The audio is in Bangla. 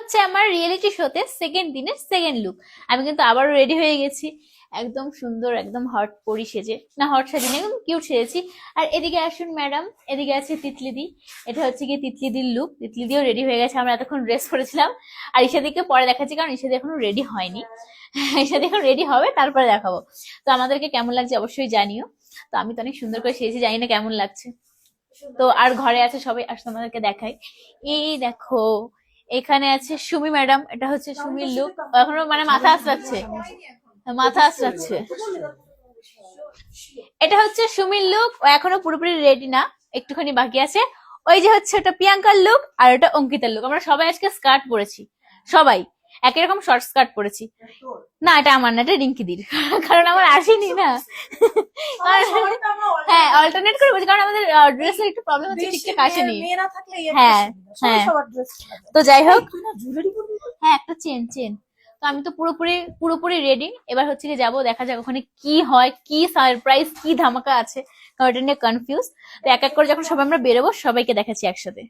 হচ্ছে আমার রিয়েলিটি শোতে সেকেন্ড দিনের সেকেন্ড লুক। আমি কিন্তু আবারও রেডি হয়ে গেছি, একদম সুন্দর, একদম হট পরি সেজে, না হট সাজিনি, একদম কিউট সেজেছি। আর এদিকে আসুন ম্যাডাম, এদিকে আছে তিতলিদি। এটা হচ্ছে কি তিতলিদির লুক, তিতলিদিও রেডি হয়ে গেছে, আমরা এতক্ষণ ড্রেস পরেছিলাম। আর ঈশাদিকে পরে দেখাচ্ছি, কারণ ঈশাদি এখনো রেডি হয়নি। ঈশাদি এখন রেডি হবে, তারপরে দেখাবো। তো আমাদেরকে কেমন লাগছে অবশ্যই জানিও। তো আমি তো অনেক সুন্দর করে সেজেছি, জানি না কেমন লাগছে। তো আর ঘরে আছে সবাই, আসলে তোমাদেরকে দেখাই। এই দেখো, এখানে আছে সুমি ম্যাডাম, এটা হচ্ছে সুমির লুক। এখনো মানে মাথা আসছে, মাথা আসছে। এটা হচ্ছে সুমির লুক, ও এখনো পুরোপুরি রেডি না, একটুখানি বাকি আছে। ওই যে হচ্ছে ওটা প্রিয়াঙ্কার লুক, আর ওটা অঙ্কিতার লুক। আমরা সবাই আজকে স্কার্ট পরেছি, সবাই একই রকম শর্ট স্কার্ট পরেছি। না এটা আমার না, এটা রিঙ্কিদির, কারণ আমার আসেনি না। হ্যাঁ অল্টারনেট করে বলছি, কারণ আমাদের ড্রেসের একটু প্রবলেম হচ্ছে, ঠিকঠাক আসেনি। হ্যাঁ হ্যাঁ, তো যাই হোক। হ্যাঁ একটা চেন চেন। তো আমি তো পুরোপুরি পুরোপুরি রেডি। এবার হচ্ছে কি যাবো, দেখা যাক ওখানে কি হয়, কি সারপ্রাইজ, কি ধামাকা আছে, কারণ এটা নিয়ে কনফিউজ। তো এক এক করে যখন সবাই আমরা বেরোবো, সবাইকে দেখাচ্ছি একসাথে।